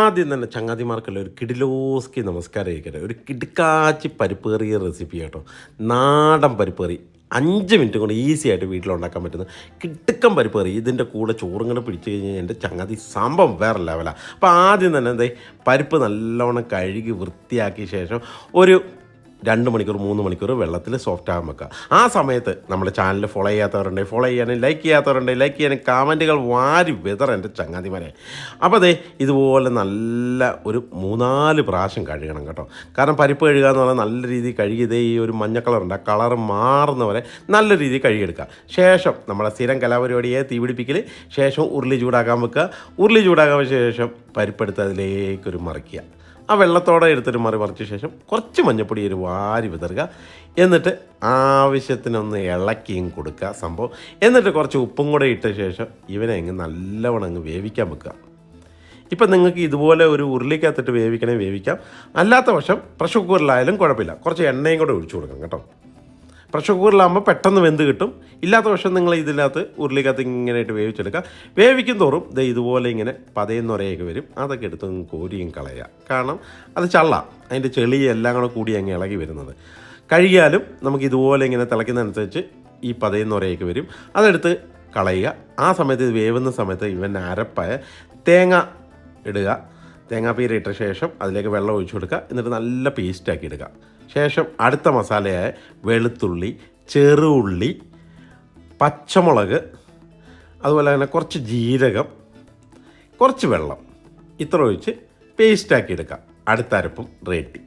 ആദ്യം തന്നെ ചങ്ങാതിമാർക്കല്ല ഒരു കിടിലോസ്കി നമസ്കാരം കഴിക്കട്ടെ. ഒരു കിടുക്കാച്ചി പരിപ്പ് കറിയ റെസിപ്പി കേട്ടോ. നാടൻ പരിപ്പ് കറി 5 മിനിറ്റ് കൊണ്ട് ഈസി ആയിട്ട് വീട്ടിലുണ്ടാക്കാൻ പറ്റുന്ന കിടുക്കൻ പരിപ്പ് കറി. ഇതിൻ്റെ കൂടെ ചോറും കൂടെ പിടിച്ച് കഴിഞ്ഞാൽ എൻ്റെ ചങ്ങാതി സംഭവം വേറെ ലെവലാണ്. അപ്പോൾ ആദ്യം തന്നെ പരിപ്പ് നല്ലവണ്ണം കഴുകി വൃത്തിയാക്കിയ ശേഷം ഒരു 2 മണിക്കൂർ 3 മണിക്കൂർ വെള്ളത്തിൽ സോഫ്റ്റ് ആകാൻ വെക്കുക. ആ സമയത്ത് നമ്മുടെ ചാനൽ ഫോളോ ചെയ്യാത്തവരുണ്ടെങ്കിൽ ഫോളോ ചെയ്യാനും ലൈക്ക് ചെയ്യാത്തവരുണ്ടെങ്കിൽ ലൈക്ക് ചെയ്യാനും കമൻറ്റുകൾ വാരി വിതർ എൻ്റെ ചങ്ങാതിമാരെ. അപ്പോൾ ഇതുപോലെ നല്ല ഒരു 3-4 പ്രാവശ്യം കഴുകണം കേട്ടോ. കാരണം പരിപ്പ് കഴുകുക എന്ന് പറഞ്ഞാൽ നല്ല രീതിയിൽ കഴുകി ഈ ഒരു മഞ്ഞ കളറുണ്ട്, ആ കളർ മാറുന്നവരെ നല്ല രീതിയിൽ കഴുകിയെടുക്കുക. ശേഷം നമ്മുടെ സ്ഥിരം കലാപരിപാടിയെ തീ പിടിപ്പിക്കൽ, ശേഷം ഉരുളി ചൂടാക്കാൻ വെക്കുക. ഉരുളി ചൂടാക്കാൻ ശേഷം പരിപ്പെടുത്ത് അതിലേക്കൊരു മറിക്കുക. ആ വെള്ളത്തോടെ എടുത്തൊരു മറിച്ച ശേഷം കുറച്ച് മഞ്ഞപ്പൊടി ഒരു വാരി വിതറുക. എന്നിട്ട് ആവശ്യത്തിനൊന്ന് ഇളക്കിയും കൊടുക്കുക സംഭവം. എന്നിട്ട് കുറച്ച് ഉപ്പും കൂടെ ഇട്ട ശേഷം ഇവനെ നല്ലവണ്ണം വേവിക്കാൻ വെക്കുക. ഇപ്പം നിങ്ങൾക്ക് ഇതുപോലെ ഒരു ഉരുളിക്കകത്തിട്ട് വേവിക്കാം. അല്ലാത്ത പക്ഷം പ്രഷർ കുക്കറിലായാലും കുഴപ്പമില്ല. കുറച്ച് എണ്ണയും കൂടെ ഒഴിച്ചു കൊടുക്കാം കേട്ടോ. പ്രഷർ കുക്കറിലാകുമ്പോൾ പെട്ടെന്ന് വെന്ത് കിട്ടും. ഇല്ലാത്ത പക്ഷം നിങ്ങൾ ഇതിനകത്ത് ഉരുളിക്കകത്ത് ഇങ്ങനെ ഇട്ട് വേവിച്ചെടുക്കുക. വേവിക്കും തോറും ഇതുപോലെ ഇങ്ങനെ പതയുന്നൊരയൊക്കെ വരും. അതൊക്കെ എടുത്ത് കോരിയും കളയുക. കാരണം അത് ചള്ള, അതിൻ്റെ ചെളി എല്ലാം കൂടി അങ്ങ് ഇളകി വരുന്നത്. കഴുകിയാലും നമുക്ക് ഇതുപോലെ ഇങ്ങനെ തിളയ്ക്കുന്നതനുസരിച്ച് ഈ പതയുന്നൊരയൊക്കെ വരും. അതെടുത്ത് കളയുക. ആ സമയത്ത് ഇത് വേവുന്ന സമയത്ത് ഇവൻ അരപ്പായ തേങ്ങ ഇടുക. തേങ്ങാപ്പീര ഇട്ട ശേഷം അതിലേക്ക് വെള്ളം ഒഴിച്ചു കൊടുക്കുക. എന്നിട്ട് നല്ല പേസ്റ്റാക്കി എടുക്കുക. ശേഷം അടുത്ത മസാലയായ വെളുത്തുള്ളി, ചെറുള്ളി, പച്ചമുളക്, അതുപോലെ തന്നെ കുറച്ച് ജീരകം, കുറച്ച് വെള്ളം ഇത്ര ഒഴിച്ച് പേസ്റ്റാക്കി എടുക്കുക. അടുത്ത അരപ്പും റെഡി.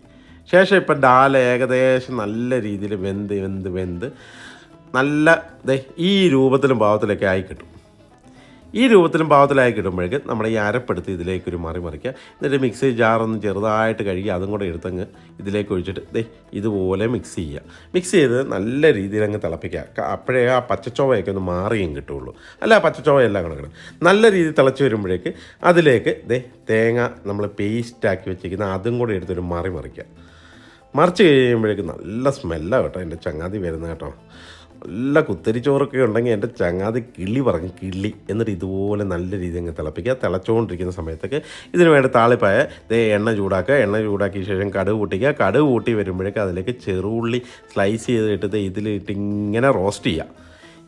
ശേഷം ഇപ്പം ഡാൽ ഏകദേശം നല്ല രീതിയിൽ വെന്ത് നല്ല ഈ രൂപത്തിലും ഭാവത്തിലൊക്കെ ആയി കിട്ടും. ഈ രൂപത്തിലും ഭാവത്തിലായി കിട്ടുമ്പോഴേക്ക് നമ്മുടെ ഈ അരപ്പെടുത്ത് ഇതിലേക്കൊരു മറിക്കുക. എന്നിട്ട് മിക്സി ജാറൊന്ന് ചെറുതായിട്ട് കഴുകി അതും കൂടെ എടുത്തങ്ങ് ഇതിലേക്ക് ഒഴിച്ചിട്ട് ഇതുപോലെ മിക്സ് ചെയ്യുക. മിക്സ് ചെയ്ത് നല്ല രീതിയിൽ അങ്ങ് തിളപ്പിക്കുക. അപ്പോഴേ ആ പച്ചച്ചോവയൊക്കെ ഒന്ന് മാറിയും കിട്ടുള്ളൂ. അല്ല പച്ചച്ചോവയെല്ലാം കിടക്കണം. നല്ല രീതിയിൽ തിളച്ച് വരുമ്പോഴേക്ക് അതിലേക്ക് തേങ്ങ നമ്മൾ പേസ്റ്റാക്കി വെച്ചിരിക്കുന്ന അതും കൂടെ എടുത്തൊരു മറിക്കുക. മറിച്ച് കഴിയുമ്പോഴേക്ക് നല്ല സ്മെല്ലാണ് കേട്ടോ എൻ്റെ ചങ്ങാതി വരുന്നത് കേട്ടോ. നല്ല കുത്തരി ചോറൊക്കെ ഉണ്ടെങ്കിൽ എൻ്റെ ചങ്ങാതി കിള്ളി. എന്നിട്ട് ഇതുപോലെ നല്ല രീതിയിൽ അങ്ങ് തിളപ്പിക്കുക. തിളച്ചുകൊണ്ടിരിക്കുന്ന സമയത്തൊക്കെ ഇതിന് വേണ്ട താളിപ്പായ എണ്ണ ചൂടാക്കുക. എണ്ണ ചൂടാക്കിയ ശേഷം കടുക് പൊട്ടിക്കുക. കടുക് പൊട്ടി വരുമ്പോഴേക്ക് അതിലേക്ക് ചെറുള്ളി സ്ലൈസ് ചെയ്തിട്ട് ഇതിലിട്ട് ഇങ്ങനെ റോസ്റ്റ് ചെയ്യുക.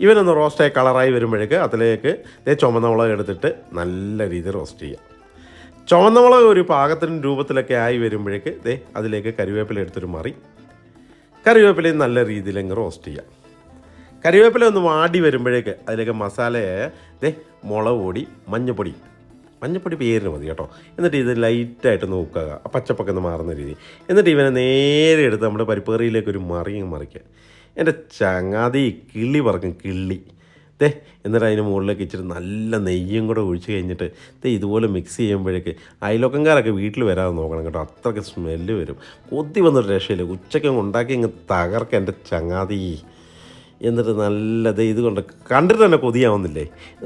ഇവനൊന്ന് റോസ്റ്റായി കളറായി വരുമ്പോഴേക്ക് അതിലേക്ക് ചുമന്ന മുളക് എടുത്തിട്ട് നല്ല രീതിയിൽ റോസ്റ്റ് ചെയ്യുക. ചുവന്ന മുളക് ഒരു പാകത്തിന് രൂപത്തിലൊക്കെ ആയി വരുമ്പോഴേക്ക് അതിലേക്ക് കരിവേപ്പില എടുത്തൊരു കറിവേപ്പിലയും നല്ല രീതിയിൽ അങ്ങ് റോസ്റ്റ് ചെയ്യുക. കറിവേപ്പില ഒന്ന് വാടി വരുമ്പോഴേക്ക് അതിലേക്ക് മസാലയായ മുളക് പൊടി, മഞ്ഞപ്പൊടി പേരിന് മതി കേട്ടോ. എന്നിട്ട് ഇത് ലൈറ്റായിട്ട് നോക്കുക, പച്ചപ്പൊക്കെ ഒന്ന് മാറുന്ന രീതി. എന്നിട്ട് ഇവനെ നേരെ എടുത്ത് നമ്മുടെ പരിപ്പ് കറിയിലേക്ക് ഒരു മറിക്കുക. എൻ്റെ ചങ്ങാതി കിള്ളി. എന്നിട്ട് അതിന് മുകളിലേക്ക് ഇച്ചിരി നല്ല നെയ്യും കൂടെ ഒഴിച്ച് കഴിഞ്ഞിട്ട് ഇതുപോലെ മിക്സ് ചെയ്യുമ്പോഴേക്ക് അയൽവക്കംകാരൊക്കെ വീട്ടിൽ വരാതെ നോക്കണം കേട്ടോ. അത്രയ്ക്ക് സ്മെല്ല് വരും. കൊതി വന്നൊരു രക്ഷയില്ല. ഉച്ചയ്ക്ക് ഉണ്ടാക്കി ഇങ്ങ് തകർക്കുക എൻ്റെ ചങ്ങാതി. എന്നിട്ട് നല്ല ഇത് കൊണ്ട് കണ്ടിട്ട് തന്നെ കൊതിയാവുന്നില്ലേ.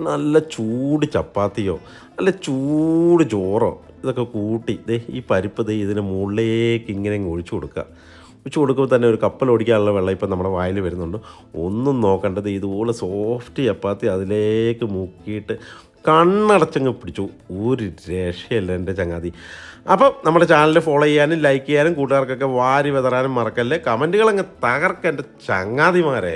നല്ല ചൂട് ചപ്പാത്തിയോ നല്ല ചൂട് ചോറോ ഇതൊക്കെ കൂട്ടി ഈ പരിപ്പ് ഇതിന് മുകളിലേക്ക് ഇങ്ങനെ ഒഴിച്ചു കൊടുക്കുമ്പോൾ തന്നെ ഒരു കപ്പൽ ഓടിക്കാനുള്ള വെള്ളം ഇപ്പം നമ്മുടെ വായിൽ വരുന്നുണ്ട്. ഒന്നും നോക്കേണ്ടത് ഇതുപോലെ സോഫ്റ്റ് ചപ്പാത്തി അതിലേക്ക് മുക്കിയിട്ട് കണ്ണടച്ചങ്ങ് പിടിച്ചു. ഒരു രക്ഷയല്ല എൻ്റെ ചങ്ങാതി. അപ്പം നമ്മുടെ ചാനൽ ഫോളോ ചെയ്യാനും ലൈക്ക് ചെയ്യാനും കൂട്ടുകാർക്കൊക്കെ വാരി വിതറാനും മറക്കല്ലേ. കമൻറ്റുകളങ്ങ് തകർക്കുക എൻ്റെ ചങ്ങാതിമാരെ.